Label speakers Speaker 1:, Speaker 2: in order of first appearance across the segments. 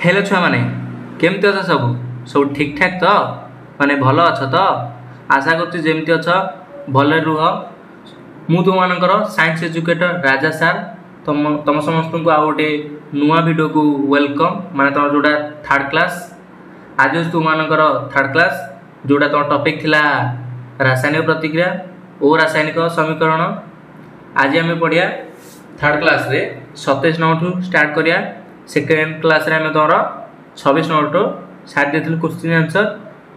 Speaker 1: Hello छुआ माने केमती अछ सब सब ठीक ठाक तो माने भल अछ तो आशा करछि जेमती अछ भल रुह। मु तुम मानकर साइंस एजुकेटर राजा सार तम समस्त को आ गोटे नुआ वीडियो को वेलकम माने तुम जोड़ा थर्ड क्लास आज तुम मानकर थर्ड क्लास जोड़ा तुम टॉपिक थिला रासायनिक प्रतिक्रिया और रासायनिक समीकरण। आज आम पढ़िया थर्ड क्लास रे 27 नंबर स्टार्ट करिया। सेकेंड क्लास रे आम तुम 26 नंबर टू सारी देथिल क्वेश्चन आंसर।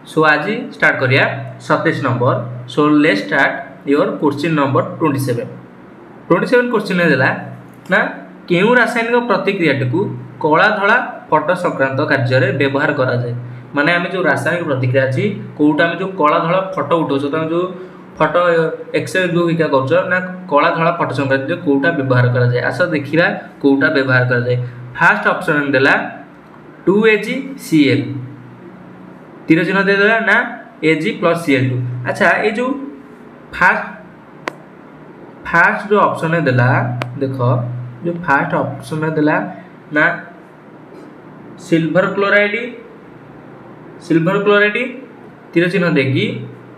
Speaker 1: सो आज स्टार्ट करिया 27 number. So let's start your question number 27 question देला ना केउ रासायनिक प्रतिक्रिया को कला धला फटो संक्रांत कार्य व्यवहार करा जाए। माने आम जो रासायनिक प्रतिक्रिया अच्छी कौटा आम जो कला धला फटो उठाऊ तुम जो फटो एक्सरे जो क्या कर ना कला धला फटो संक्रांति कौटा व्यवहार करा जाए। आस देखा कौटा व्यवहार करा जाए। फास्ट ऑप्शन देला 2AgCl तीर चिन्ह दे देला ना Ag + Cl2। अच्छा ये जो फास्ट जो ऑप्शन देला देख जो फास्ट ऑप्शन देला ना सिल्वर क्लोराइड तीर चिन्ह देगी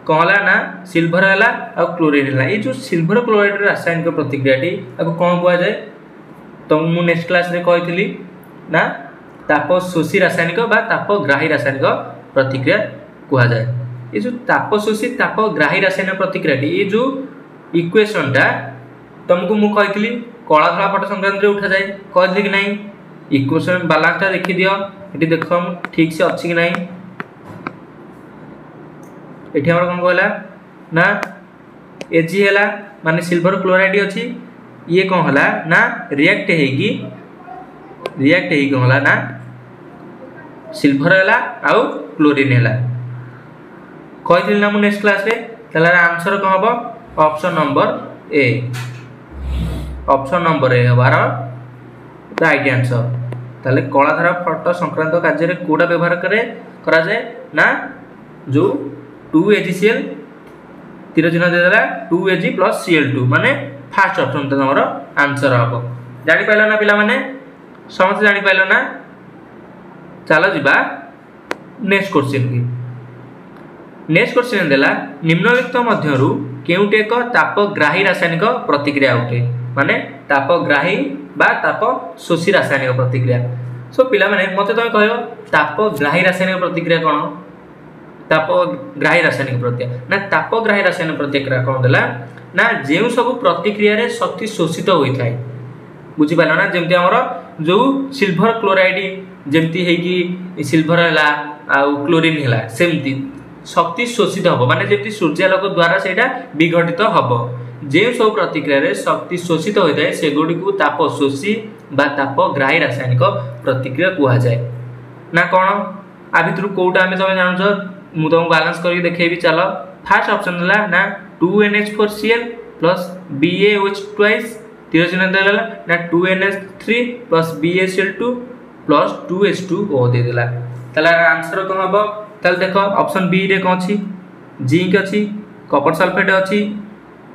Speaker 1: कहला ना सिल्वर है और क्लोरीन है। ये जो सिल्वर क्लोराइड रासायनिक प्रतिक्रियाटी आपको कौन कह जाए तो मु नेक्स्ट क्लास रे कही ना ताप शोषी रासायनिक बा तापग्राही रासायनिक प्रतिक्रिया कह जाए। ये जो ताप शोषी तापग्राही रासायनिक प्रतिक्रियाटी ये जो इक्वेशनटा तुमको मु कही कला धला फटो संक्रांति उठा जाए कहली कि नहीं। इक्वेशन बालांसटा देखी दियो ये देख ठीक से अच्छी कि नहीं। ये कौन कहला ना Ag है माने सिल्वर क्लोराइड अच्छी ये कौन है ना रिएक्ट होला ना सिल्वर है आउ क्लोरीन है कही ना मु नेक्स्ट क्लास रे। ताला आंसर कौन हम ऑप्शन नंबर ए हबार राइट आंसर। ताले कलाधारा फटो संक्रांत कार्य कोड़ा व्यवहार करा जाए ना जो 2AgCl तीर चिन्ह देदेला 2Ag + Cl2 माने फास्ट ऑप्शन तो हमर आंसर हम। जानि पाइलो ना पिला माने समझ जानि पाइलो ना। चलो जीवा नेक्स्ट क्वेश्चन की। नेक्स्ट क्वेश्चन देला निम्नलिखित मध्यरु केउटे एक तापग्राही रासायनिक प्रतिक्रिया उठे माने तापग्राही बा ताप शोषी रासायनिक प्रतिक्रिया। सो पिला माने मते तुम कहयो तापग्राही रासायनिक प्रतिक्रिया कोन तापग्राही रासायनिक प्रतिक्रिया ना तापग्राही रासायनिक प्रतिक्रिया कौन देला ना जेउ सब प्रतिक्रिया रे शक्ति शोषित होई थाए बुझी पालो ना। जेमति हमर जो सिल्वर क्लोराइड जेमति हे कि सिल्वर हला आ क्लोरीन हला सेमति शक्ति शोषित हबो माने जेमति सूर्यालोक द्वारा सेटा विघटित हबो। जेउ सब प्रतिक्रिया रे शक्ति शोषित होई थाए से गुडी को ताप शोषी बा तापग्राही रासायनिक प्रतिक्रिया कुहा जाए ना कोन। आ भितरु कोउटा हमें तमे जानो छ मु तुमको बैलेंस करके देखेबी। चलो फास्ट ऑप्शन देला ना 2NH4Cl + BaOH ट्वाइस तीर चिन्ह देला ना 2NH3 + BaCl2 + 2H2O दे देला। तला आंसर कोन हबो तल देखो ऑप्शन बी रे कोन छी जिंक अछि कॉपर सल्फेट अछि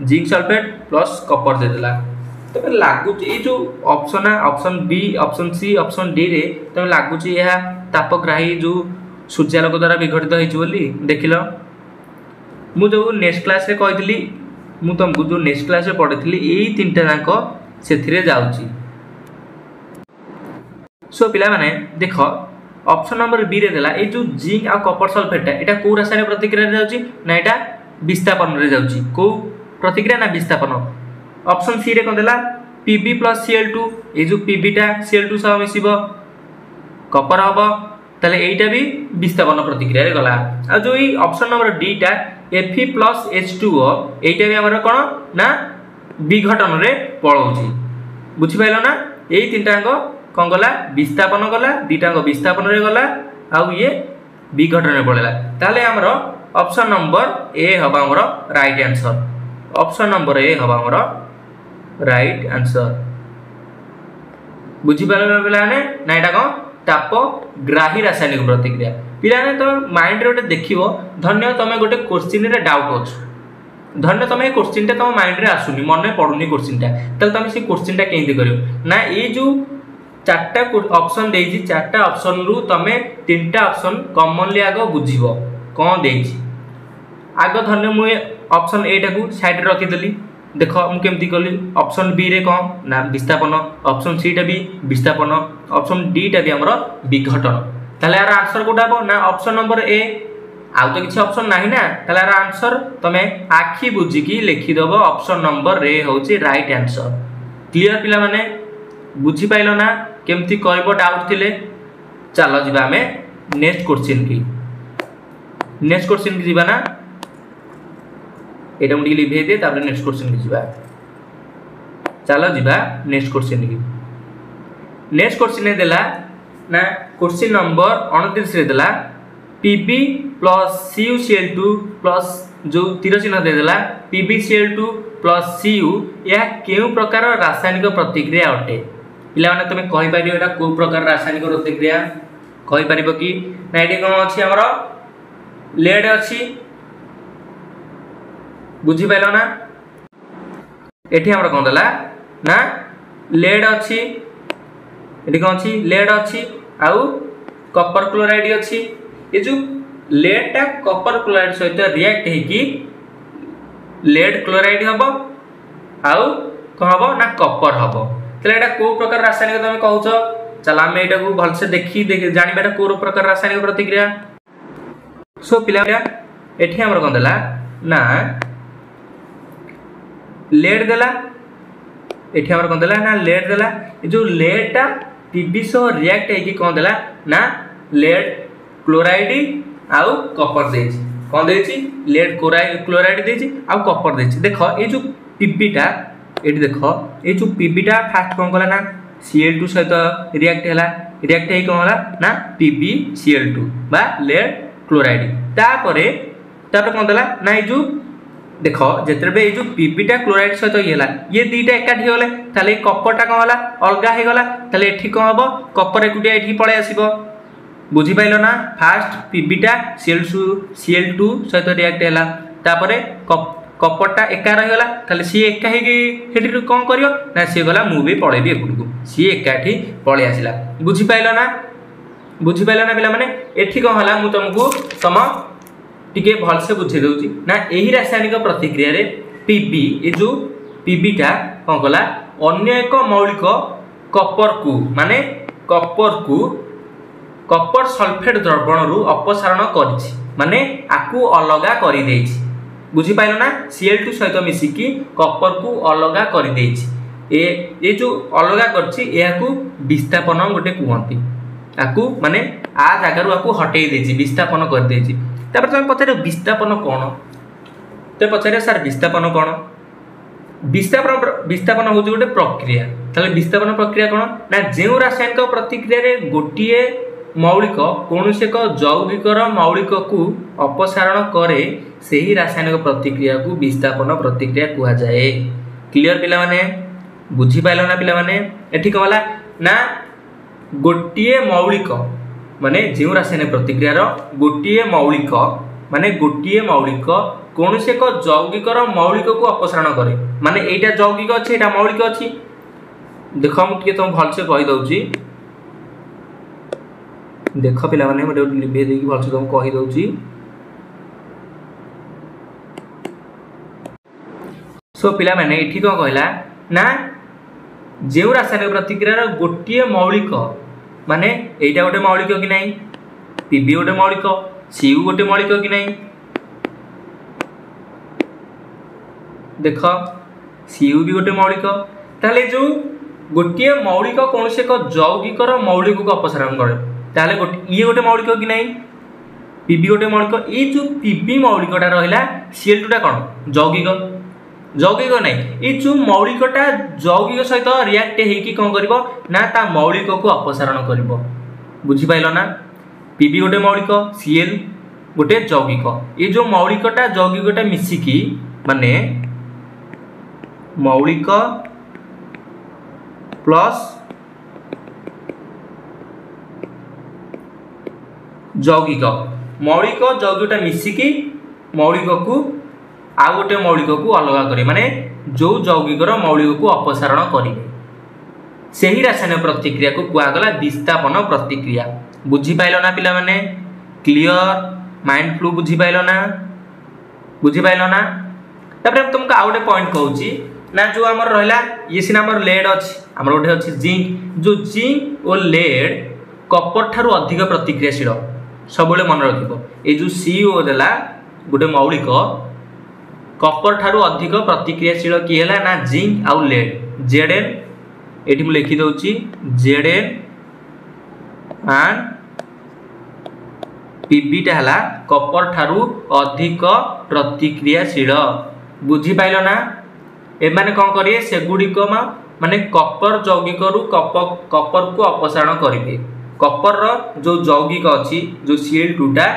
Speaker 1: जिंक सल्फेट + कॉपर दे देला। तो लागु ए जो option B option C option D रे तो लागु छी यह तापग्राही जो सूर्यालोक द्वारा विघटित होती देख लो। मु जो नेक्स्ट क्लास रे कही मु तुमको जो नेक्स्ट क्लास रे पढ़ी यही तीनटा जाक से जाऊँगी। सो पिला माने देख ऑप्शन नंबर बी रे देला ए जो जिंक आ कॉपर सल्फेट एटा को रासायनिक प्रतिक्रिया रे जाउची ना एटा विस्थापन रे जाउची को प्रतिक्रिया ना विस्थापन। ऑप्शन सी रे कोन देला Pb + Cl2 ए जो Pb टा Cl2 सह मिसिबो कॉपर हबो ताले एटा भी विस्थापन प्रतिक्रिया रे गला। आ जो ई ऑप्शन नंबर डी टा Fe + H2O एटा भी हमर कोन ना विघटन रे पळौची बुझी पाइलो ना। एई तीनटा कोन गला विस्थापन गला दीटा विस्थापन रे गला आ ये विघटन रे पळेला। ताले हमर ऑप्शन नंबर ए हबा हमर right answer. Option number A हबा हमर राइट आंसर बुझी पाइलो पिला ने ना एटा कोन तापग्राही रासायनिक प्रतिक्रिया। पिलाने तो माइंड रे देखिबो धन्य तमे गोटे क्वेश्चन रे डाउट अछि धन्य तमे क्वेश्चन टा तम माइंड रे आसुनी मन में पडुनी क्वेश्चन टा तले तमे से क्वेश्चन टा केंति करियो ना ए जो चारटा ऑप्शन देछि चारटा ऑप्शन रु तमे तीनटा ऑप्शन कॉमनली आगो बुझिबो कोन देछि आग धन्य मु ऑप्शन ए टा को साइड रे रखि देली देखो मु केमती कली ऑप्शन बी रे कोन ना विस्थापन ऑप्शन सी टा भी विस्थापन ऑप्शन डी टा भी हमरो विघटन ताले यार आंसर कोटा हो ना ऑप्शन नंबर ए आउ तो किसी ऑप्शन नाही ना ताले यार आंसर तमे आखी बुझी की लिखि दबो ऑप्शन नंबर ए होची राइट आंसर क्लियर पिला माने बुझी पाइलो ना केमती करबो डाउट थिले चलो जिबा हमें नेक्स्ट क्वेश्चन की जीवा ना एटा मुडी लिभे दे तापर नेक्स्ट क्वेश्चन की जीवा चलो जिबा नेक्स्ट क्वेश्चन की नेक्स्ट क्वेश्चन देला ना क्वेश्चन नंबर 29 रे देला Pb plus CuCl2 प्लस जो तीर चिन्ह दे देला PbCl2 plus Cu या केउ प्रकार रासायनिक प्रतिक्रिया अटे पिला माने तमे कहि पारियो एटा को प्रकार रासायनिक प्रतिक्रिया कहि पारिबो कि ना एटी कोन अछि हमरो लेड अछि बुझी पाइलो ना एठी हमरो कोन देला ना लेड अछि एटी कोन अछि लेड अछि आउ कॉपर क्लोराइड अछि ये जो लेड टा कॉपर क्लोराइड सहित रिएक्ट हे कि लेड क्लोराइड हबो आउ को हबो ना कॉपर हबो तले एटा को प्रकार रासायनिक तमे कहउछो चला हम एटा को भल से देखि जानिबाटा को प्रकार रासायनिक प्रतिक्रिया सो पिला एठी हमर कोन देला ना लेड देला एठी हमर कोन देला ना लेड देला ए जो लेड टा Pb सो रिएक्ट हे कि कोन देला ना लेड क्लोराइड आउ कॉपर देछि कोन देछि लेड क्लोराइड देछि आउ कॉपर देछि देखो ए जो Pb टा एठी देखो ए जो Pb टा फास्ट कोन कला ना Cl2 सहित रिएक्ट हे कोन होला ना PbCl2 बा लेड क्लोराइड तापरे कोन देला ना ए जो देखो जेतबे ए जो Pb टा क्लोराइड सहित येला ये दीटा एकाठी होले ताले कॉपर टा कोन होला अलगा हे गला ताले एठी कोन हबो कॉपर एकुटिया एठी पळे आसीबो बुझी पाइलो ना फास्ट Pb टा Cl2 सहित रिएक्ट हैला तापरे कॉपर टा एका रहि गला ताले सी एका हे हेठी कोन करियो ना सी गला मु भी पळेबी एकुटकू सी एकाठी पळे आसिला बुझी पाइलो ना पिला माने एठी कोन होला मु तुमको सम टिके भल से बुझे दउची ना एही रासायनिक प्रतिक्रिया रे Pb ए जो Pb टा कोन कला अन्य एक मौलिक कॉपर को माने कॉपर सल्फेट द्रवण रु अपसारण करिछि माने आकु अलगा करि देछि बुझी पाइलो ना Cl2 सहित मिसी की कॉपर को अलगा करि देछि ए जो अलगा करछि एयाकु विस्थापन गोटे कुहंती आकु माने आ जागा रु आकु हटेई देछि विस्थापन कर देछि तापर तुम पछरे विस्थापन कोन ते पछरे सर विस्थापन कोन विस्थापन होउछि गोटे प्रक्रिया ताले विस्थापन प्रक्रिया कोन ना जेउ रासायनिक प्रतिक्रिया रे गोटिए मौलिक कोनोसे एक जौगिकर मौलिक को अपसारण करे सेही रासायनिक प्रतिक्रिया को विस्थापन प्रतिक्रिया कुहा जाए क्लियर पिला माने बुझी पाइलो ना पिला माने एठी कहला ना गोटिए मौलिक माने जेउ रासायनिक प्रतिक्रिया रो गोटिए मौलिक माने गोटिए मौलिक कोनोसे एक जौगिकर मौलिक को अपसारण करे माने एटा जौगिक अछि एटा मौलिक अछि देखो हम के तुम भल से कहि दउची देखो पिला माने मोटे लिबे देकी भल से तुम कहि दउची सो पिला माने एठी को कहला ना जेउ रासायनिक प्रतिक्रिया रो गोटिए मौलिक माने एटा गोटे मौलिक कि नहीं Pb गोटे मौलिक Cu गोटे मौलिक कि नहीं देखो Cu भी गोटे मौलिक ताले जो गोटिए मौलिक कोनसे एक जौगिकर मौलिक को अपसारण करे ताले ये गोटे मौलिक कि नहीं Pb गोटे मौलिक ए जो Pb मौलिकटा रहिला Cl2 टा कोन जौगिक नहीं ये जो मौलिकटा जौगिक सहित रिएक्ट हे कि कोन करबो ना ता मौलिक को अपसारण करबो बुझी पाइलो ना Pb गोटे मौलिक Cl गोटे जौगिक ये जो मौलिकटा जौगिकटा मिसी की माने मौलिक प्लस जौगिक मौलिक जौगिकटा मिसी की मौलिक को आ गोटे मौलिक को अलग करे माने जो जौगिकर मौलिक को अपसारण करिवे सही रासायनिक प्रतिक्रिया को कुआगला विस्थापन प्रतिक्रिया। बुझी पाइल ना पिला माने क्लियर माइंड फ्लू बुझी पाइल ना तापर तुमको आउ गोटे पॉइंट कहूची ना जो हमर रहला ये सिना हमर लेड अछि हमर गोटे अछि जिंक जो जिंक और लेड कपर ठारू अधिक प्रतिक्रियाशील सब मन रखिबो ए जो CO देला गोटे मौलिक कपर ठारू अधिक प्रतिक्रियाशील की हैला ना जिंक आउ लेड Zn एठी मु लिखि दउची Zn एंड Pb टा हला कपर ठारू अधिक प्रतिक्रियाशील बुझी पाइलो ना ए माने कोन करिए सेगुडी को माने कपर यौगिक रु कपर को अपसारण करिवे कपर रो जो यौगिक अछि जो Cl2 टा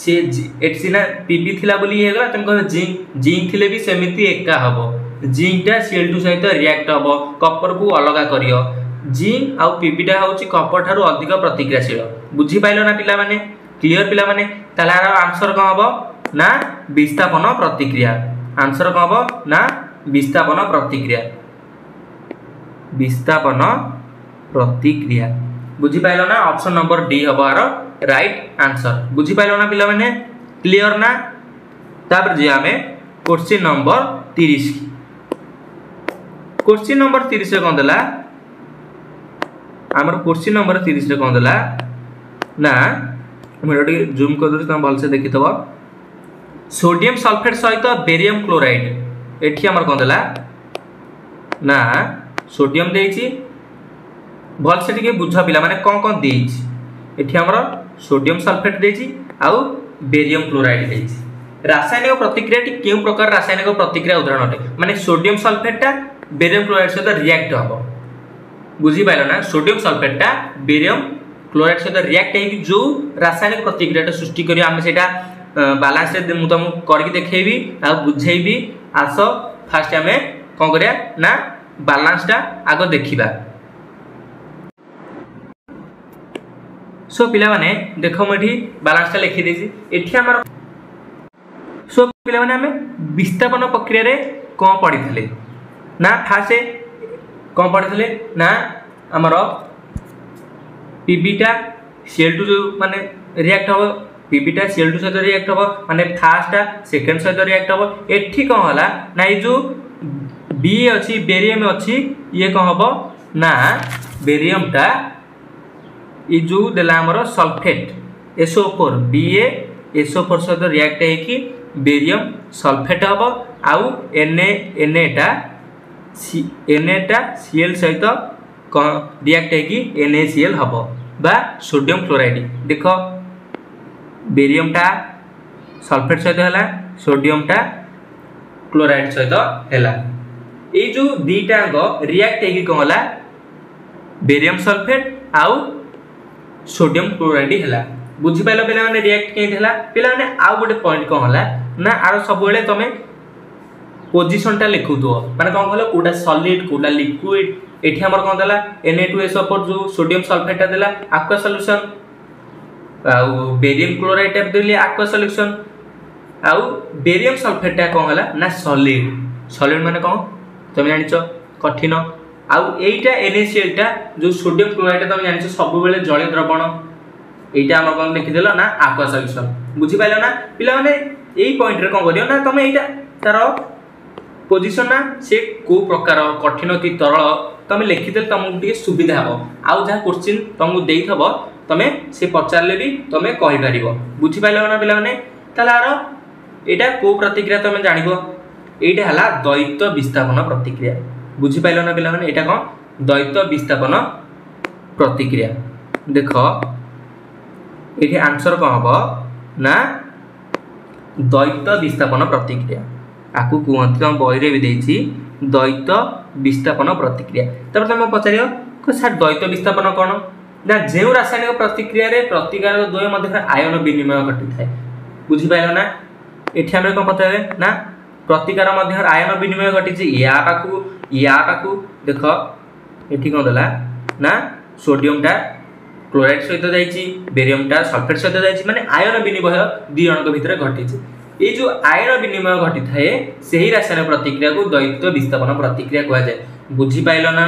Speaker 1: से एटसिना Pb थिला बोली हे गला तुम कह जिंक थिले भी सेमिति एका हबो जिंक टा Cl2 सहित रिएक्ट हबो कपर को अलगा करियो जिंक आउ Pb टा होची कपर ठारू अधिक प्रतिक्रियाशील बुझी पाइलो ना पिला माने क्लियर पिला माने ताला आंसर कोन हबो ना विस्थापन प्रतिक्रिया आंसर कोन हबो ना विस्थापन प्रतिक्रिया बुझी पाइलो ना ऑप्शन नंबर डी हबो आरो राइट आंसर बुझी पाइलो ना पिला माने क्लियर ना तापर जे हमें क्वेश्चन नंबर 30 क्वेश्चन नंबर 30 रे कोन देला हमर क्वेश्चन नंबर 30 रे कोन देला ना मैं जूम कर दूँ तुम भलसे देखिथब सोडियम सल्फेट सहित बेरियम क्लोराइड एठी हमर कोन देला ना सोडियम देइछि भलसे टिके बुझ पिला माने कोन देइछि एठी हमर सोडियम सल्फेट देइछि आउ बेरियम क्लोराइड देइछि रासायनिक प्रतिक्रिया टी केउ प्रकार रासायनिक प्रतिक्रिया उदाहरण अटे माने सोडियम सल्फेट टा बेरियम क्लोराइड सहित रिएक्ट हबो बुझी पाइलो ना सोडियम सल्फेट टा बेरियम क्लोराइड सहित रिएक्ट है जो रासायनिक प्रतिक्रिया सृष्टि करी आम सेटा बैलेंस रे मु तुम करके देखैबी आ बुझैबी आस फास्ट हमें कोन करिया ना बैलेंस टा आगो देखिबा सो पिला माने देखो मठी बैलेंस टा लिखि देछि एठी हमर सो पिला माने हमें विस्थापन प्रक्रिया रे कोन पढिथले ना फास्ट कोन पढिथले ना हमर Pb टा Cl2 जो माने रिएक्ट हो Pb टा Cl2 सहित रिएक्ट हो माने फर्स्ट टा सेकंड सहित रिएक्ट हो एठी कोन होला ना ई जो B अछि बेरियम अछि ये कोन हबो ना बेरियम टा ई जो देला हमर सल्फेट SO4 BaSO4 सहित रिएक्ट है कि बेरियम सल्फेट हबो आउ Na टा Cl सहित रिएक्ट है कि NaCl हबो बा सोडियम क्लोराइड देखो बेरियम टा सल्फेट सहित हला सोडियम टा क्लोराइड सहित हला ए जो दीटा गो रिएक्ट है कि कोन हला बेरियम सल्फेट आउ सोडियम क्लोराइड हला बुझी पाइलो पिला माने रिएक्ट केन हला पिला माने आउ गोटे पॉइंट कोन हला ना आरो सब बेले तमे पोजीशन टा लिखु दो माने कोन कहलो कोडा सॉलिड कोडा लिक्विड एठी हमर कोन देला Na2SO4 जो सोडियम सल्फेट टा देला aqua सॉल्यूशन आउ बेरियम क्लोराइड टा देली aqua सॉल्यूशन आउ बेरियम सल्फेट टा कोन हला ना सॉलिड माने कोन तुम जानिचो कठिन आउ एटा NaCl टा जो सोडियम क्लोराइड तुम जानिचो सब बेले जलीय द्रवण एटा हमर कोन लिखि देला ना aqua सॉल्यूशन बुझी पाइलो ना पिला माने एई पॉइंट रे कोन करियो ना तुम एटा तारो पोजीशन ना से को प्रकार कठिन कि तरल तमे लिखिदे तुमको टिके सुविधा हो आउ जहा क्वेश्चन तुमको देइथबो तमे से पचारले भी तमे कहि परिबो बुझी पाइलो ना पिला माने तालार एटा को प्रतिक्रिया तमे जानिबो एटा हला द्वैत विस्थापन प्रतिक्रिया बुझी पाइलो ना पिला माने एटा कोन द्वैत विस्थापन प्रतिक्रिया देखो एठी आंसर कोन हबो ना द्वैत विस्थापन प्रतिक्रिया आकु कहते तुम बहिरे भी देछि द्वैत विस्थापन प्रतिक्रिया तब तुम पचारियो को सर द्वैत विस्थापन कोन ना जे रासायनिक प्रतिक्रिया रे प्रतिकार द्वय मध्य आयन विनिमय घटी थाए बुझी पाइलो ना एठी हम कोन पचारे ना प्रतिकार मध्य आयन विनिमय घटी छि या पाखु देखो एठी कोन देला ना सोडियम टा क्लोराइड सहित जाईछि बेरियम टा सल्फेट सहित जाईछि माने आयन विनिमय दि जणक भितर घटी छि ये जो आयन विनिमय घटी थाए सही रासायनिक प्रतिक्रिया को द्वैत विस्थापन प्रतिक्रिया कहा जाए बुझी पाइलो ना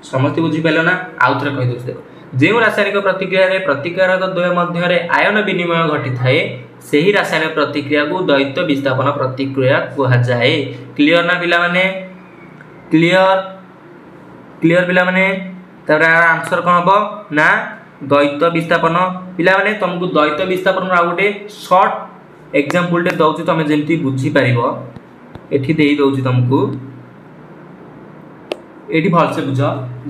Speaker 1: समस्त बुझीपाल ना आउ थे कहीदे देख जो रासायनिक प्रतिक्रिया प्रतिकारक द्वय मध्य आयन विनिमय घटी थाए से ही रासायनिक प्रतिक्रिया को द्वैत विस्थापन प्रतिक्रिया कहुए। क्लीयर ना पिला माने क्लीयर क्लीयर पिला माने तार आंसर कौन हम ना द्वैत विस्थापन। पिला माने तुमको द्वैत विस्थापन आ गोटे शॉर्ट एग्जांपल टे दउची तुम जेमती बुझी पारिबो एठी देई दउची तुमको एठी भल से बुझ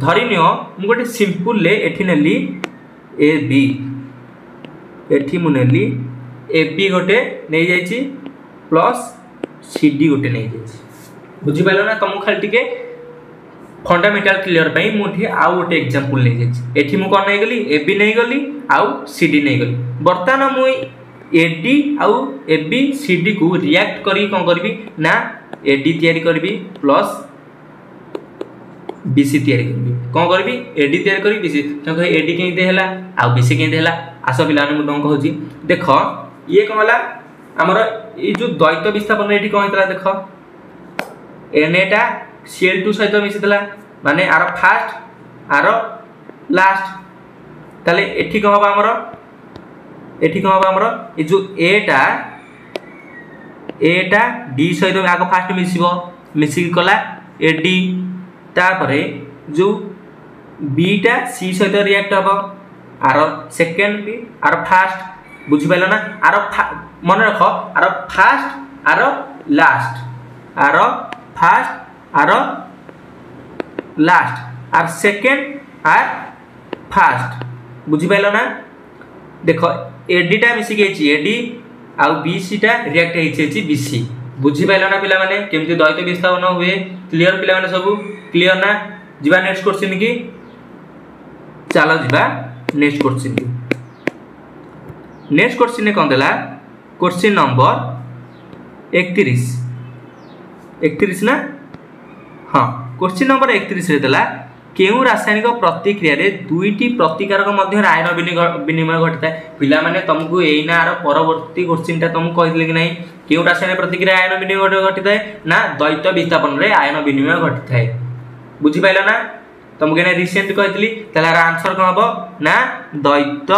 Speaker 1: धरि नियो मु गोटे सिंपल ले एठी नेली ए बी एठी मु नेली ए बी गोटे नै जाईची प्लस सी डी गोटे नै जाईची बुझी पाइलो ना। तुम खाली टिके फंडामेंटल क्लियर पई मुठी आउ गोटे एग्जांपल नै जाईची एठी मु कोन नै गली ए बी नै गली आउ सी डी नै गली। बर्तमान मु ए डी आउ ए बी सी डी को रिएक्ट करी कोन करबी ना ए डी तयारी करबी प्लस बीसी तयारी करबी कोन करबी एडी तयारी करी बीसी तो कहे एडी केंते हैला आ बीसी केंते हैला आसो पिला ने मु कहूची देख ये कोन होला हमर ई जो द्वैत विस्थापन एठी कोन हितला देख Na Cl2 सहित मिसितला माने आर फर्स्ट आर लास्ट ताले एठी कोन होबा हमर एठी कोन होबा हमर ई जो ए टा डी सहित आगो फर्स्ट मिसिबो मिसि कला एडी तापरे जो बीटा सी सहित रिएक्ट हम आर सेकेंड बी आर फास्ट बुझी पाइल ना आर मन रख आर फास्ट आर लास्ट आर फास्ट आर लास्ट आर सेकेंड आर फास्ट बुझी पाइल ना। देख एडी टा मिसी गेची एडी आउ बीसी टा रिएक्ट हेछि बीसी बुझी पाइल ना पिला माने केमति द्वैत विस्थापन हुए। क्लियर पिला माने सब क्लियर ना। जीवा नेक्स्ट क्वेश्चन की चलो जीवा नेक्स्ट क्वेश्चन की नेक्स्ट क्वेश्चन ने कौन देला क्वेश्चन नंबर 31 ना हाँ क्वेश्चन नंबर 31 रे देला केउ रासायनिक प्रतिक्रिया रे दुईटी प्रतिकारक मध्य आयन विनिमय घटता है। पिला माने तुमको एइना आर परवर्ती क्वेश्चन ता तुमको कहितले कि नहीं केउ रासायनिक प्रतिक्रिया आयन विनिमय घटता है ना द्वैत विस्थापन रे आयन विनिमय घटता है बुझी पाइल ना। तुमको एने रिसेंट कहितली ताला आंसर कोन हबो ना द्वैत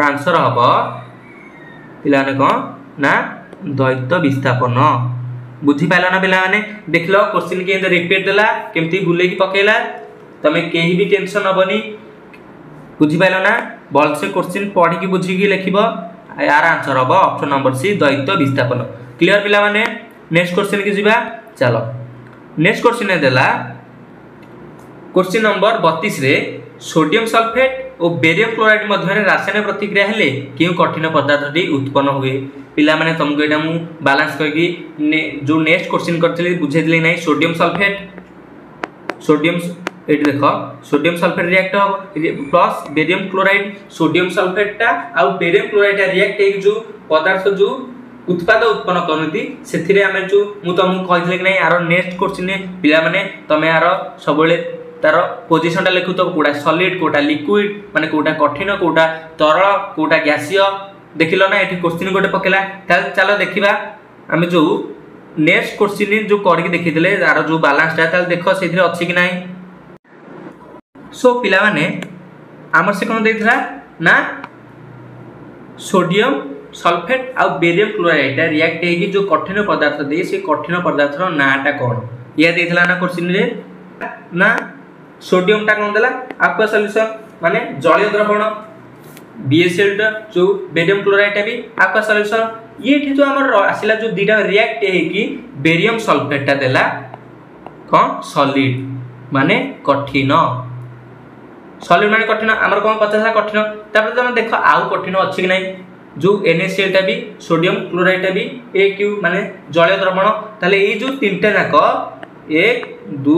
Speaker 1: आंसर हबो पिला ने कोन ना द्वैत विस्थापन बुझी पाइल ना पिला माने देख लो क्वेश्चन के अंदर रिपीट देला केमती भूले की पकेला तमे केही भी टेंशन हबनी बुझी पाइल ना। बल से क्वेश्चन पढ़ी की बुझी की लिखिबो यार आंसर हबो ऑप्शन नंबर सी द्वैत विस्थापन। क्लियर पिला माने नेक्स्ट क्वेश्चन की जिबा चलो नेक्स्ट क्वेश्चन ने देला क्वेश्चन नंबर 32 रे सोडियम सल्फेट और बेरियम क्लोराइड मध्य रासायनिक प्रतिक्रिया हेले क्यों कठिन पदार्थटी उत्पन्न हुए। पिला माने तुमको एटा मु बैलेंस करके जो नेक्स्ट क्वेश्चन करथले बुझेतले नै सोडियम सल्फेट सोडियम एट देखो सोडियम सल्फेट रिएक्ट हो plus barium chloride sodium sulphate टा आ बेरियम क्लोराइड रिएक्ट एक जो पदार्थ जो उत्पाद उत्पन्न करती से आम जो मुझे कही कि यार नेक्स्ट क्वेश्चन पिला माने तमे यार सब तार पोजिशन लिखु तो कोटा सॉलिड कोटा लिक्विड माने कोटा कठिन कोटा तरल कोटा गैसीय देखिल ना ये क्वेश्चन गोटे पकेला चलो देखा आम जो नेक्स्ट क्वेश्चन जो करके देखी यार जो बैलेंसटा देख से अच्छी कि ना। सो पिला माने आमर से कौन देथिला ना सोडियम सल्फेट आ बेरियम क्लोराइड रिएक्ट हेगी जो कठिन पदार्थ दे से कठिन पदार्थ नाटा कौन या देथिला ना क्वेश्चन रे ना सोडियम टा कौन देला आपका सॉल्यूशन माने जलीय द्रवण BaCl जो बेरियम क्लोराइड भी आपका सॉल्यूशन ये जो हमर आसिला जो दीटा रिएक्ट हेगी बेरियम सल्फेट टा देला कौन सॉलिड माने कठिन सॉलिड माने कठिन हमर कौन पचासा कठिन तापर तुम देख आउ कठिन अछि कि नहीं जो NaCl टा भी सोडियम क्लोराइड टा भी AQ माने जलीय द्रवण ताले ए जो तीनटा जाक 1 2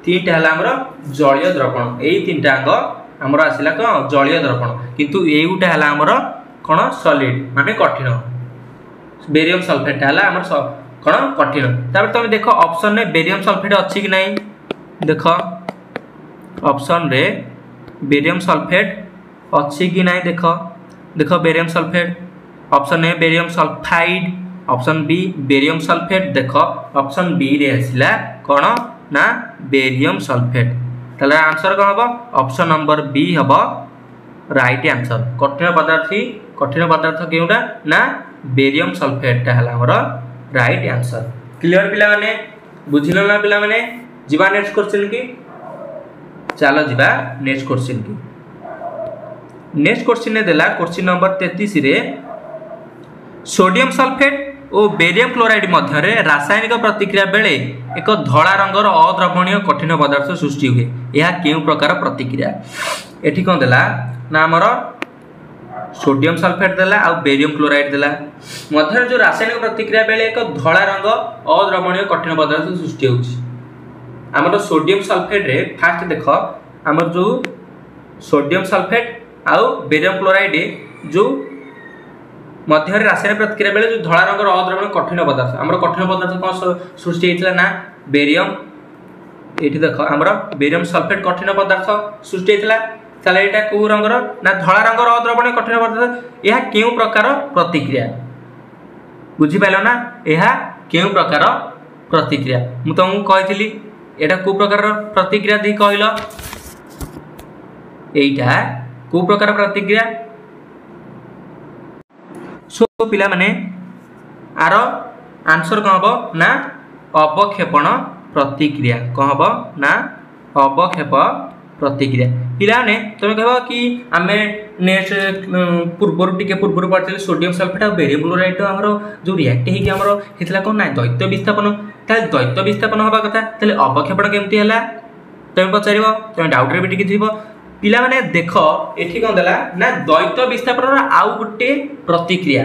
Speaker 1: 3 टा हला हमर जलीय द्रवण ए तीनटा अंग हमर आसिला को जलीय द्रवण किंतु एउटा हला हमर कोन सॉलिड माने कठिन बेरियम सल्फेट टा हला हमर कोन कठिन तापर तुम देख ऑप्शन ने बेरियम सल्फेट अछि कि नहीं देख ऑप्शन रे बेरियम सल्फेट अछि कि नहीं देख देख barium sulphate option A barium sulphide option B barium sulphate देख ऑप्शन बी रे आसिला कोन ना बेरियम सल्फेट ताले आंसर कौन हम ऑप्शन नंबर बी हम राइट आंसर कठिन पदार्थ केउटा ना बेरियम सल्फेट टा हला हमर राइट आंसर क्लियर पिला माने बुझिलो ना पिला माने जीवा नेक्स्ट क्वेश्चन की चलो जीवा नेक्स्ट क्वेश्चन की नेक्स्ट क्वेश्चन ने देला क्वेश्चन नंबर 33 रे सोडियम सल्फेट और बेरियम क्लोराइड मध्य रासायनिक प्रतिक्रिया बेले एक धला रंगर अद्रवणीय कठिन पदार्थ सृष्टि हुए यह केउ प्रकार प्रतिक्रिया एठी कोन देला ना हमर सोडियम सल्फेट देला आ बेरियम क्लोराइड देला मध्य जो रासायनिक प्रतिक्रिया बेले एक धला रंग अद्रवणीय कठिन पदार्थ सृष्टि होछि हमर सोडियम सल्फेट रे फास्ट देखो हमर जो सोडियम सल्फेट आ बेरियम क्लोराइड जो मध्य रासायनिक प्रतिक्रिया बेले जो धला रंगर अद्रवणीय कठिन पदार्थ हमर कठिन पदार्थ कोन सृष्टि हेतला ना बेरियम एठी देखो हमर बेरियम सल्फेट कठिन पदार्थ सृष्टि हेतला ताले एटा को रंगर ना धला रंगर अद्रवणीय कठिन पदार्थ यह केउ प्रकार प्रतिक्रिया बुझी पाइलो ना यह केउ प्रकार प्रतिक्रिया मु तुमको कहितली एटा को प्रकार प्रतिक्रिया दी कहलो एटा को प्रकार प्रतिक्रिया सो पिला माने आरो आंसर कौन हम ना अवक्षेपण प्रतिक्रिया कौन हम ना अवक्षेप प्रतिक्रिया पिला ने तुम कह कि आम नेक्स्ट पूर्वर टिके पूर्वर पढ़ते सोडियम सल्फेट और बेरियम क्लोराइड हमर जो रिएक्ट होगी हमर हेतला कोन ना द्वैत विस्थापन ताले द्वैत विस्थापन होबा कथा ताले अवक्षेपण केमती हला तुम पचारिबो तुम डाउट रे भी टिके थीबो पिला माने देखो एठी कोन देला ना द्वैत विस्थापन आउ गुटे प्रतिक्रिया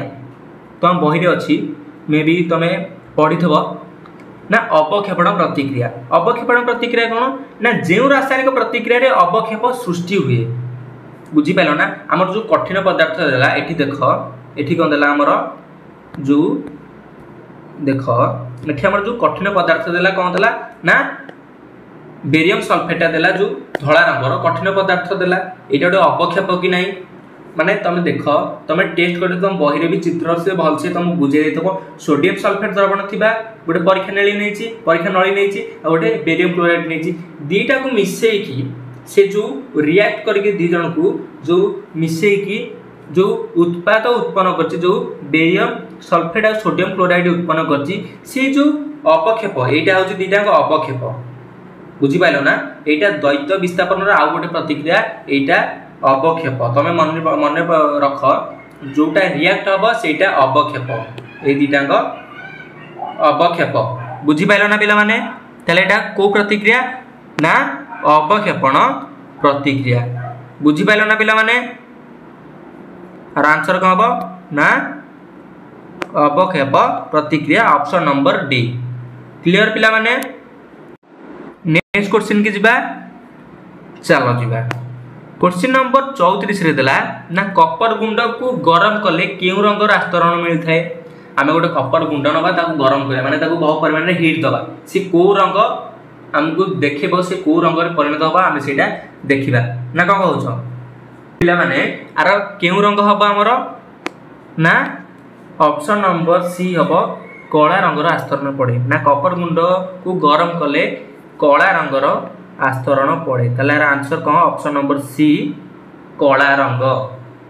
Speaker 1: तुम बही रे अछि मे बी तमे पढिथबो ना अवक्षेपण प्रतिक्रिया कौन ना जो रासायनिक प्रतिक्रिया रे अवक्षेप सृष्टि हुए बुझी पाइल ना आमर जो कठिन पदार्थ देला एठी देखो एठी कोन देला आमर जो देखो एठी आमर जो कठिन पदार्थ देला कोन देला ना बेरियम सल्फेट देला जो धला रंगर कठिन पदार्थ देला एटा गोटे अवक्षेप कि नहीं माने तुम देख तुम टेस्ट कर तुम बही भी चित्र से भलसे तुम बुझे देथबो सोडियम सल्फेट द्रवण थिबा गोटे परीक्षा नली नैची परीक्षा नली नैची आ गोटे बेरियम क्लोराइड नैची दीटा को मिसई की से जो रिएक्ट करके दी जन को जो मिसई की जो उत्पाद उत्पन्न करछि जो बेरियम सल्फेट और सोडियम क्लोराइड उत्पन्न करछि से जो अवक्षेप एटा होछि दीटा को अवक्षेप बुझी पाइलो ना एटा द्वैत विस्थापन रा आ गोटे प्रतिक्रिया एटा अवक्षेप तमे मन रख जोटा रिएक्ट हम सेटा अवक्षेप ए दीटांग अवक्षेप बुझी पाइल ना पिला माने ताले एटा को प्रतिक्रिया ना अवक्षेपण प्रतिक्रिया बुझी पाइल ना पिला माने और आंसर कौन हम ना अवक्षेप प्रतिक्रिया ऑप्शन नंबर डी क्लियर पिला माने नेक्स्ट क्वेश्चन की जिबा चलो जिबा क्वेश्चन नंबर 34 रे देला ना कपर गुंड को गरम कले केउ रंगर आस्तरण मिलता है आमे गोटे कपर गुंड नबा ताको गरम करे माने ताको बहुत परिमाण रे हीट दबा से को रंग हमको देखिबो से को रंग रे परिणत होबा आमे सेटा देखिबा ना का कहउछो पिला माने आरो केउ रंग होबा हमरो ना ऑप्शन नंबर सी होबो कळा रंगर आस्तरण पड़े ना कपर गुंड को गरम कले कळा रंगर आस्तरण पड़े ताले आंसर कौन ऑप्शन नंबर सी कला रंग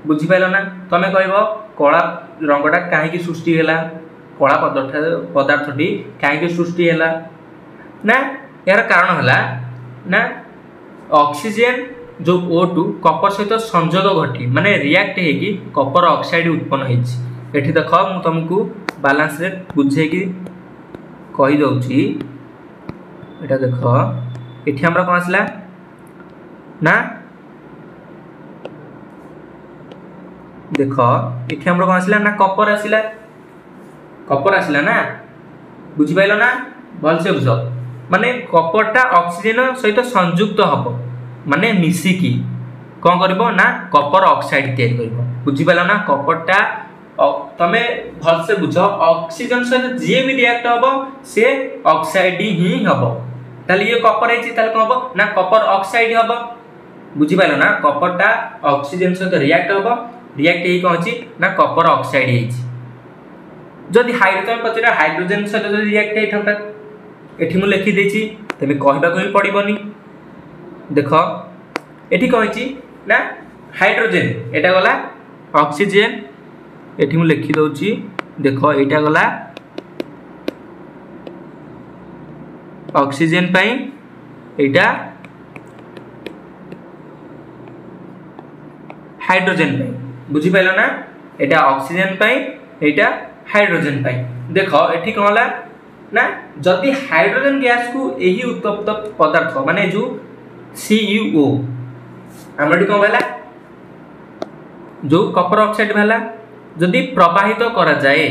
Speaker 1: बुझी पाइल ना तमे कहबो कला रंगटा काहे सृष्टि हैला कला पदार्थटी काहे सृष्टि हैला ना यार कारण हैला ना ऑक्सीजन जो O2 कपर सहित संयोग घटी माने रिएक्ट हेकी कपर ऑक्साइड उत्पन्न हेछि एठी देखो मु तुमको बैलेंस रे बुझे कि कहि दउछि एटा देखो एठी हमरा कोन आसला ना देखो एठी हमरा कोन आसला ना कपर आसला ना बुझी पाइलो ना भल से बुझो माने कपरटा ऑक्सीजन सहित संयुक्त हबो माने मिसिकी कोन करबो ना कपर ऑक्साइड तैयार करबो बुझी पाइलो ना कपरटा तमे भल से बुझो ऑक्सीजन सहित जे भी रिएक्ट हबो से ऑक्साइड ही हबो ताले ये कपर है ताले कोन हबो ना कपर ऑक्साइड हबो बुझी पाइलो ना कपरटा ऑक्सीजन सहित रिएक्ट हबो रिएक्ट हे कोन अछि ना कपर ऑक्साइड हे जदि हाइड्रोजन पचरा हाइड्रोजन सहित रिएक्ट हे थंता एठी मु लिखि देछि तेज कहवाक भी पड़ोनी। देख ये कही ना हाइड्रोजेन एटा गला ऑक्सीजन एठी मु लिखि दउची। देख एटा गला ऑक्सीजन पाई एटा हाइड्रोजेन पाई बुझी पाइल ना एटा ऑक्सीजन पाई एटा हाइड्रोजेन पाई। देख एठी कौन होला ना जदि हाइड्रोजन गैस को यही उत्तप्त पदार्थ माने जो CuO हमर कौन भला जो कपर ऑक्साइड भला जदि प्रवाहित करा जाए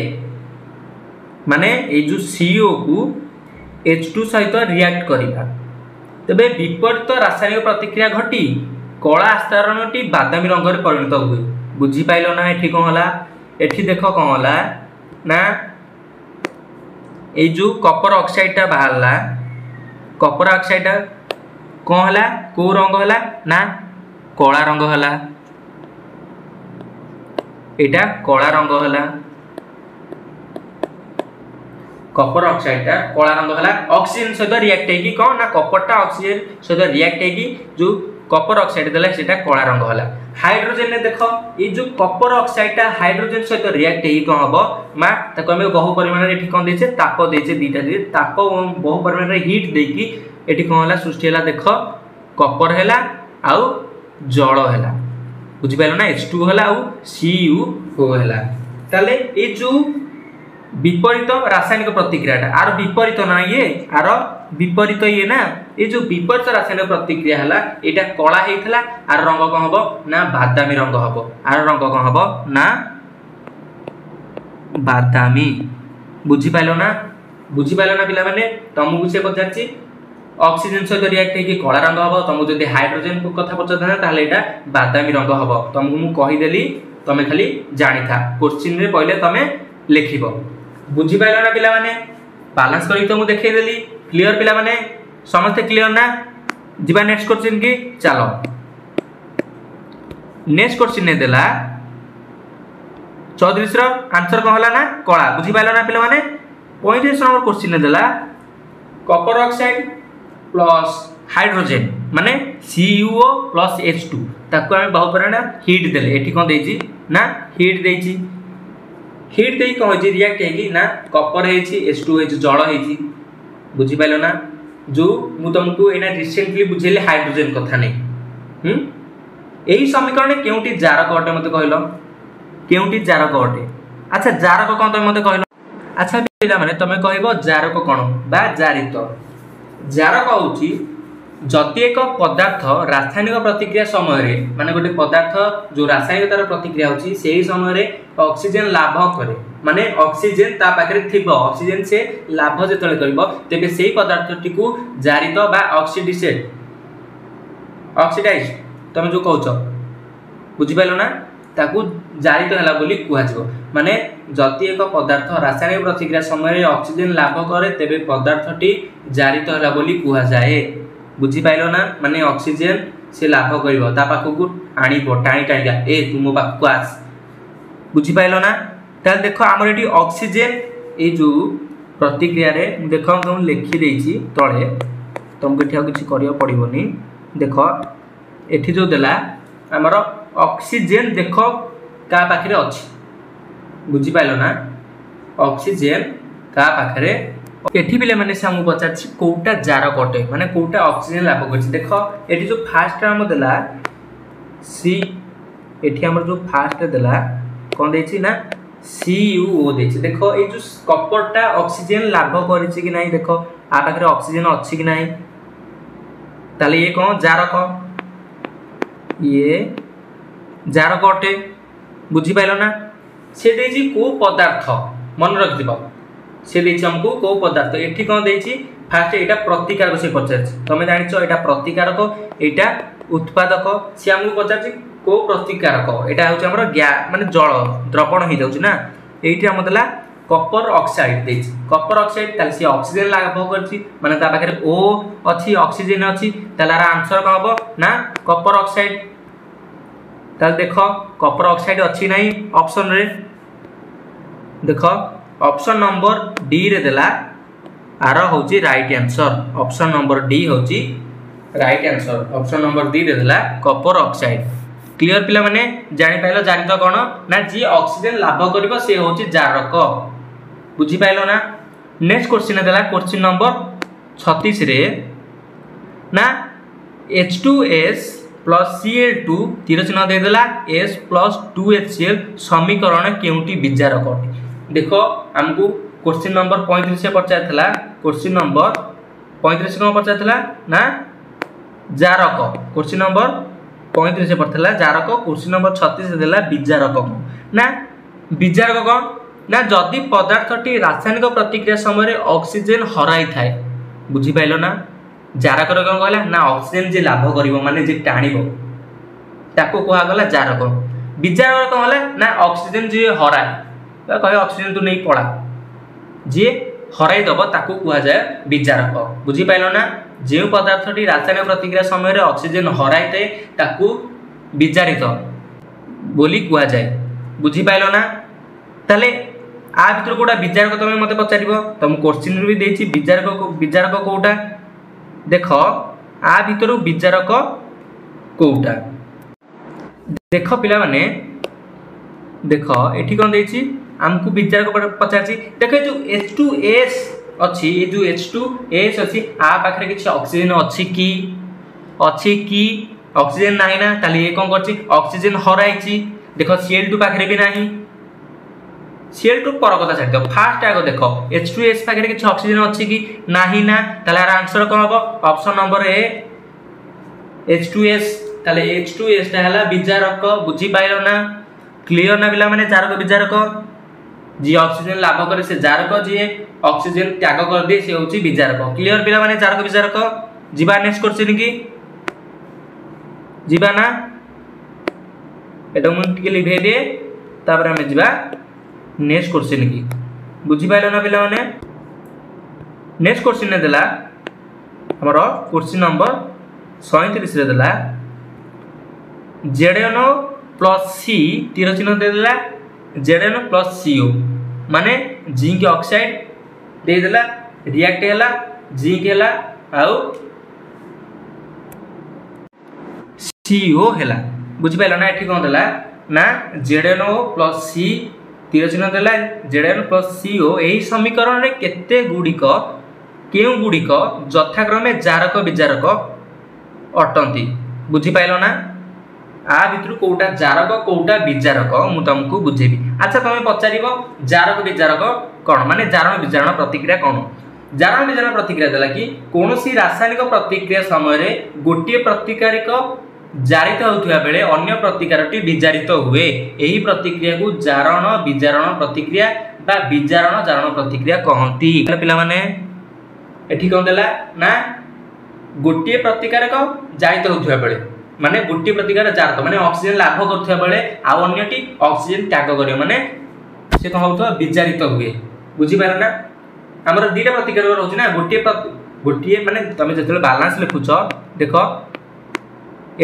Speaker 1: माने ए जो CO को H2 सहित रिएक्ट करिबा तबे विपरीत रासायनिक प्रतिक्रिया घटी कला आस्तरणटी बादामी रंग रे परिणत हुए। बुझी पाइलो ना एठी कौन होला एठी देख कौन होला ना ए जो कपर ऑक्साइड बाहरला कपर ऑक्साइड कौन होला को रंग होला ना कला रंग होला एटा कला रंग होला कपर ऑक्साइड कला रंग होला ऑक्सीजन सहित रिएक्ट हेकी कौन ना कपरटा ऑक्सीजन सहित रिएक्ट हेकी जो कपर ऑक्साइड देला सेटा कला रंग होला। हाइड्रोजन ने देखो ये जो कपर ऑक्साइड हाइड्रोजन सहित रिएक्ट हेकी कौन हबो मा ताको हम बहु परिमाण रे एठी कौन देछे ताप देछे दीटा दे ताप बहु परिमाण रे हीट देकी एठी कौन होला सृष्टि होला। देखो कपर हैला आउ जल हैला बुझी पाइलो ना H2 होला आउ CuO हैला। ताले ए जो विपरीत रासायनिक प्रतिक्रिया आर विपरीत ना ये आर विपरीत ये ना ये जो विपरीत रासायनिक प्रतिक्रिया हैला एटा कला हेइथला आर रंग कोन हबो ना बादामी रंग हबो आर रंग कोन हबो ना बादामी। बुझी पाइलो ना पिला माने तुमको से पचारची ऑक्सीजन सहित रिएक्ट हेकी कला रंग हबो तुमको जदि हाइड्रोजन को कथा पचारना ताले एटा बादामी रंग हबो तुमको मु कहि देली तमे खाली जानि था क्वेश्चन रे पहिले तमे लिखिबो। बुझी पाइलो ना पिला माने बैलेंस करी तो मु देखै देली क्लियर पिला माने समस्त क्लियर ना जिबा नेक्स्ट क्वेश्चन की चलो नेक्स्ट क्वेश्चन ने देला 34 रो आंसर को होला ना कला। बुझी पाइलो ना पिला माने 35 नंबर क्वेश्चन ने देला कपर ऑक्साइड प्लस हाइड्रोजन माने CuO प्लस H2 ताको हम बहुत परिमाण हीट देले एठी कोन देछि ना हीट देछि हीट देई कह जे रिएक्ट हेगी ना कपर हेछि H2 हेछि जल हेछि। बुझी पाइलो ना जो मु तुमको एना रिसेंटली बुझेले हाइड्रोजन कथा नै एही समीकरण केउटी जारक अटे मते कहलो केउटी जारक अटे। अच्छा जारक कोन तमे मते कहलो। अच्छा पिला माने तमे कहबो जारक कोन बा जारित जारक होछि जति एक पदार्थ रासायनिक प्रतिक्रिया समय रे माने गोटे पदार्थ जो रासायनिक तार प्रतिक्रिया होछि सेही समय रे ऑक्सीजन लाभ करे माने ऑक्सीजन ता पाखरे थिबो ऑक्सीजन से लाभ जेतले करबो तेबे सेही पदार्थटी को जारित बा ऑक्सीडाइज तमे जो कहउछ बुझि पाइलो ना ताकू जारित हला बोली कुहा जिवो माने जति एक पदार्थ रासायनिक प्रतिक्रिया समय रे ऑक्सीजन लाभ करे तेबे पदार्थटी जारित हला बोली कुहा जाए। बुझी पाइलो ना माने ऑक्सीजन से लाभ करिवो ता पाखकू आनिबो टाणी टाणिया ए तुमो पाखकू आस। बुझी पाइलो ना ताल देखो हमर एटी ऑक्सीजन ए जो प्रतिक्रिया रे देखो हम लिखि देछि तळे तुमको एठी किछि करियो पड़िबोनी। देखो एठी जो देला हमर ऑक्सीजन देखो का पाखरे अछि बुझी पाइलो ना ऑक्सीजन का पाखरे एठी बिले माने सामु पचाछि कोटा जारक अटे माने कोटा ऑक्सीजन लाभ करछि। देखो एठी जो फास्ट हम देला सी एठी हमर जो फास्ट देला कोन देछि ना CuO देछि। देखो ए जो कपरटा ऑक्सीजन लाभ करछि कि नाही देखो आ पाखरे ऑक्सीजन अछि कि नाही ताले ये कोन जारक ये जारक अटे। बुझी पाइलो ना से देछि को पदार्थ मन रख दिबो से देछि हमको को पदार्थ एठी कोन देछि फास्ट एटा प्रतिकारक से पचारछि तमे जानिछो एटा प्रतिकारक एटा उत्पादक से हमको पचारछि को प्रतिकारक एटा होछि हमर गैस माने जल द्रवण हो जाउछि ना एठी हम देला कपर ऑक्साइड देछि कपर ऑक्साइड ताले से ऑक्सीजन लाभ करछि माने ता पाखरे O अछि ऑक्सीजन अछि तालार आंसर का हबो ना कपर ऑक्साइड। ताल देखो कपर ऑक्साइड अछि नाही ऑप्शन रे देखो ऑप्शन नंबर डी रे देला आर होची right answer option number D होची right answer option number D देला कॉपर ऑक्साइड। क्लियर पिला माने जानि पाइलो जानि तो कोन ना जी ऑक्सीजन लाभ करिवो से होची जारक बुझी पाइलो ना। नेक्स्ट क्वेश्चन देला क्वेश्चन नंबर 36 रे ना H2S प्लस Cl2 तीर चिन्ह दे देला S प्लस 2HCl समीकरण केउटी विजारक देखो हमको क्वेश्चन नंबर 35 से पचारथिला क्वेश्चन नंबर 35 कोन पचारथिला ना जारक क्वेश्चन नंबर 35 से पड़थिला जारक क्वेश्चन नंबर 36 से देला विजारक ना विजारक कोन ना जदि पदार्थटी रासायनिक प्रतिक्रिया समय ऑक्सीजन हराई थाए बुझी पाइलो ना जारक रे कोन कहला ना ऑक्सीजन जे लाभ करिवो माने जे टाणिबो ताको कोहा गला जारक। विजारक कोन होला ना ऑक्सीजन जे हराए कहे ऑक्सीजन तू नहीं पड़ा जे हराई दब ताको कुहा जाय विजारक बुझी पाइलो ना। जे पदार्थटी रासायनिक प्रतिक्रिया समय ऑक्सीजन हराई थाए ताको विजारित बोली कुहा जाय बुझी पाइलो ना। ताले आ भितर कोडा विजारक तमे मते पचारिबो तम क्वेश्चन रे भी देछि विजारक कोउटा देखो आ भितर विजारक कोउटा देखो पिला माने देखो एठी कोन देछि हमको विचारक पचारछि देखो जो H2S अछि ए जो H2S अछि आ पाखरे किछ ऑक्सीजन अछि कि ऑक्सीजन नाही ना ताली ए कोन करछि ऑक्सीजन हराइछि देखो Cl2 पाखरे भी नाही Cl2 पर कथा छाड़ दो फास्ट आगो देखो H2S पाखरे किछ ऑक्सीजन अछि कि नाही ना ताले आंसर कोन हबो ऑप्शन नंबर ए H2S ताले H2S ता हला विजारक बुझी पाइलो ना। क्लियर ना पिला माने जारक विजारक जी ऑक्सीजन लाभ करे से जारक जी ऑक्सीजन त्याग कर दे से होची विजारक। क्लियर पिला माने जारक विजारक जीवा नेक्स्ट क्वेश्चन की जीवा ना एटा मन टिके लिखे दे तापर हम जीवा नेक्स्ट क्वेश्चन की बुझी पाइलो ना पिला माने। नेक्स्ट क्वेश्चन ने देला हमरो क्वेश्चन नंबर 37 रे देला ZnO प्लस C तीर चिन्ह दे देला ZnO प्लस CO माने जिंक ऑक्साइड दे देला रिएक्ट हैला जिंक हैला आउ CO हैला बुझि पाइलो ना। एठी कोन देला ना ZnO प्लस C तीर चिन्ह देला ZnO प्लस CO एही समीकरण रे केते गुडिक केउ गुडिक यथाक्रमे जारक विजारक अटंती बुझि पाइलो ना। आ भितर कोउटा जारक कोउटा विजारक मु तुमको बुझेबी। अच्छा तमे पचारिबो जारक विजारक कोन माने जारण विजारण प्रतिक्रिया कोन जारण विजारण प्रतिक्रिया देला कि कोनोसी रासायनिक प्रतिक्रिया समय रे गोटिए प्रतिकारिक जारित होउथिया बेले अन्य प्रतिकारटी विजारित हुए एही प्रतिक्रिया को जारण विजारण प्रतिक्रिया बा विजारण जारण प्रतिक्रिया कहंती। पिला माने एठी कोन देला ना गोटिए प्रतिकारक जारित होउथिया बेले माने गोटिए प्रतिकार जारक माने ऑक्सीजन लाभ करथिया बेले आ अन्यटी ऑक्सीजन त्याग करियो माने से कोन होतो विजारित हुए बुझी पार ना। हमर दीटा प्रतिकार रहउछ ना गोटिए माने तमे जतले बैलेंस लिखुछ देखो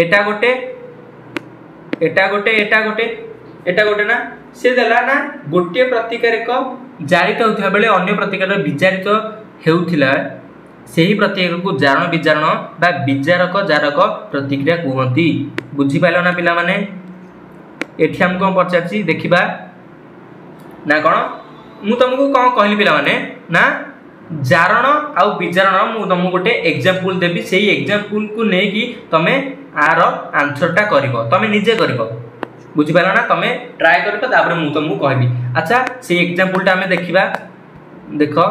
Speaker 1: एटा गोटे एटा गोटे एटा गोटे एटा गोटे ना से देला ना गोटिए प्रतिकारक जारित होथिया बेले अन्य प्रतिकार विजारित हेउथिला सेही प्रतिक्रिया को जारण विजारण बा विजारक जारक प्रतिक्रिया कहंती बुझी पाइलो ना पिला माने। एठी हम कोन पचारछि देखिबा ना कोन मु तुमको कोन कहली पिला माने ना जारण आ विजारण मु तुमको गोटे एग्जांपल देबी सेही एग्जांपल को नै कि तमे आर आंसरटा करिवो तमे निजे करिवो बुझी पाइलो ना तमे ट्राई करिवो तापर मु तुमको कहबी। अच्छा सेही एग्जांपलटा हमें देखिबा देखो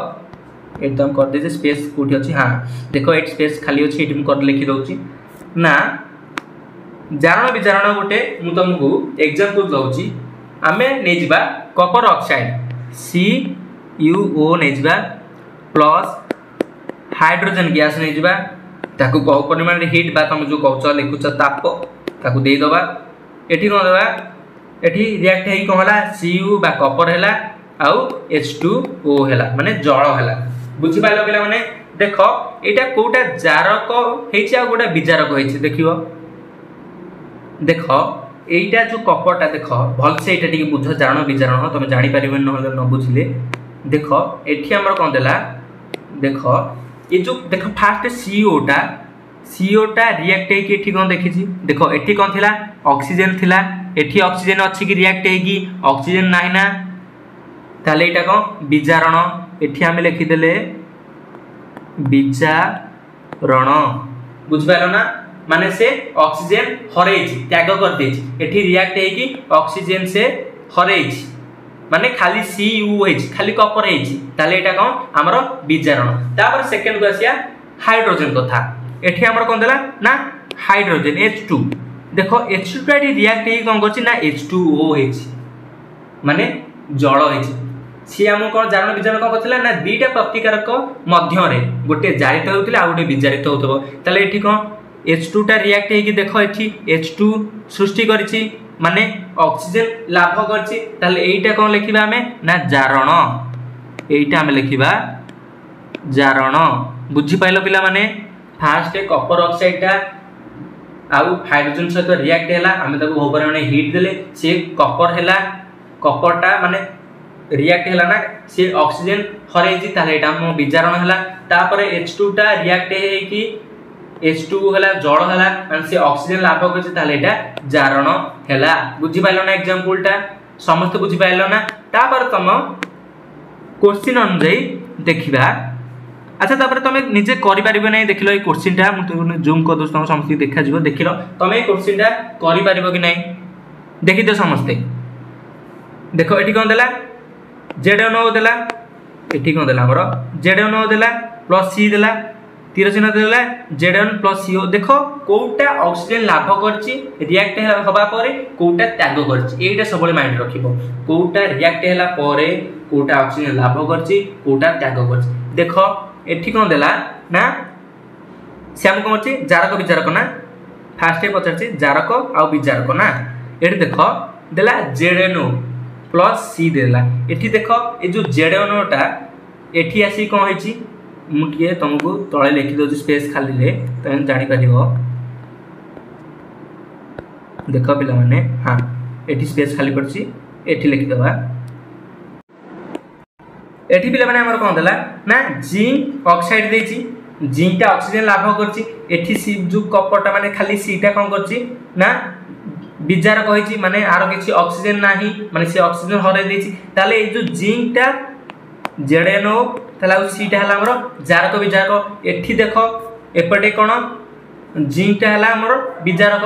Speaker 1: एकदम कर दे स्पेस कोठी अछि हां देखो एट स्पेस खाली अछि एटी कर लिखि दउची ना जारण विजारण गोटे मु तुमको एग्जांपल दउची आमे नै जिबा कॉपर ऑक्साइड CuO नै जिबा प्लस हाइड्रोजन गैस नै जिबा ताकू बहु परिमाण रे हीट बा तुम जो कहउछ लिखुछ ताप ताकू दे दबा एठी कोन दबा एठी रिएक्ट हेई कोन होला Cu बा कॉपर हैला आउ H2O हैला माने जल हैला बुझी पाइलो पिला माने। देखो एटा कोटा जारक हेछि आ गोटा विजारक हेछि देखियो देखो एटा जो कॉपरटा देखो भल से एटा टिके बुझ जारण विजारण तमे जानि परिबन न बुझिले देखो एठी हमर कोन देला देख ये जो देख फास्ट सीओटा रिएक्ट होगी एठी कौन देखी देख एठी कौन थिला ऑक्सीजन थिला एठी ऑक्सीजन अच्छी कि रिएक्ट होगी ऑक्सीजन नाही ना ताले एटा कौन विजारण एठी आमे लिखिदेले विजारण बुझिपारो ना माने से ऑक्सीजन हरेछि त्याग कर देछि एठी रिएक्ट होगी ऑक्सीजन से हरेछि माने खाली CU होइछि खाली कॉपर होइछि ताले एटा कौन हमरो विजारण तापर सेकंड को आसिया हाइड्रोजन कथा एठी हमर कोन देला ना हाइड्रोजन H2 देखो H2 टा रिएक्ट हे कोन करछि ना H2O हेछि माने जल हेछि सी हम कोन जारण विजारण कोन करथिला ना दुईटा प्रतिकारक मध्य रे गोटे जारित होउतिला आ गोटे विजारित होउतबो ताले एठी कोन H2 टा रिएक्ट हे कि देखो एठी H2 सृष्टि करछि माने ऑक्सीजन लाभ करछि ताले एईटा कोन लिखिबा हमें ना जारण एईटा हम लिखिबा जारण बुझि पाइलो पिला माने फास्ट कॉपर ऑक्साइड टा आउ हाइड्रोजन सहित रिएक्ट हैला हमें ताको ओवर माने हीट देले से कॉपर हैला कॉपर टा माने रिएक्ट हैला ना से ऑक्सीजन हरै जी ताले एटा हम विजारण हैला तापर H2 टा रिएक्ट हे कि H2 हैला जल हैला माने से ऑक्सीजन लाभ करछि ताले एटा जारण हैला बुझि पाइलो ना एग्जांपल टा समस्त बुझि पाइलो ना तापर तम क्वेश्चन अनुसार देखिबा अच्छा तापर तमे निजे करि परिबो नै देखिलो ए क्वेश्चन टा मु जूम कर दोस्तों समस्त देखा जिवो देखिलो तमे ए क्वेश्चन टा करि परिबो कि नै देखि दे समस्त देखो एठी कोन देला ZNO देला एठी कोन देला हमरो ZNO देला प्लस C देला तीर चिन्ह देला Zn प्लस CO देखो कोटा ऑक्सीजन लाभ करछि रिएक्ट होबा परे कोटा त्याग करछि एटा सबले माइंड रखिबो कोटा रिएक्ट हैला परे कोटा ऑक्सीजन लाभ करछि कोटा त्याग करछि देखो एठी कोन देला ना से हम कोन अछि जारक विजारक ना फास्ट पचारछि जारक आ विजारक ना एठी देखो देला ZNO प्लस C देला एठी देखो ए जो ZNO टा एठी आसी कोन होइछि मुटिए तुमको तळे लिखि दो स्पेस खाली रे तन जानि परिबो देखो पिला माने हां एठी स्पेस खाली पड़छि एठी लिखि दबा एठी पिला माने हमर कोन देला ना जिंक ऑक्साइड देछि जिंक टा ऑक्सीजन लाभ करछि एठी सी जो कॉपर टा माने खाली सी टा कोन करछि ना विजारक होइछि माने आरो किछि ऑक्सीजन नाही माने से ऑक्सीजन हरै देछि ताले ए जो जिंक टा ZNO ताला सी टा हला हमरो जारक विजारक एठी देखो एपटे कोन जिंक टा हला हमरो विजारक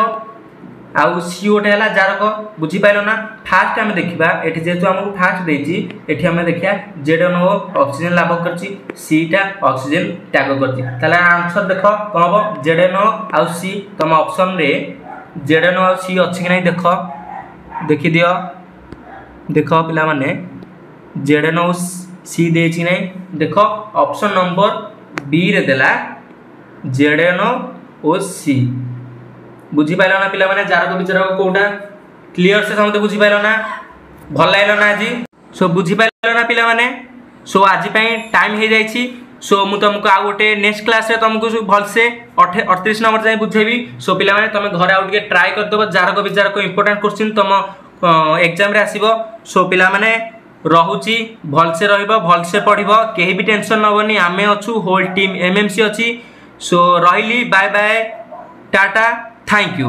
Speaker 1: आउ CO टा हला जारक बुझि पाइलो ना फास्ट हम देखिबा एठी जेतु हमहु फास्ट देछि एठी हम देखिया ZNO ऑक्सीजन लाभ करछि C टा ऑक्सीजन त्याग करछि ताला आंसर देखो कोन हो ZNO आउ C तम ऑप्शन रे ZNO आउ C अछि कि नै देखो देखि दियो देखो पिला माने ZNO C देछि नै देखो ऑप्शन नंबर बी रे देला ZNO ओ C बुझि पाइलो ना पिला माने जारक विचारक कोटा क्लियर से समते बुझि पाइलो ना भल लाइलो ना जी सो बुझि पाइलो ना पिला माने सो आज पई टाइम हे जाईछि सो मु तुमको आ गोटे नेक्स्ट क्लास रे तुमको भल से 38 नंबर जाय बुझेबी सो पिला माने तमे घरे आउ के ट्राई कर दबो जारक विचारक इंपोर्टेंट क्वेश्चन तुम एग्जाम रे आसीबो सो पिला माने रहुची भल से रहइबो भल से पढिबो केही भी टेंशन नबनी आमे अछु होल टीम MMC अछि सो रहिली bye bye tata thank you.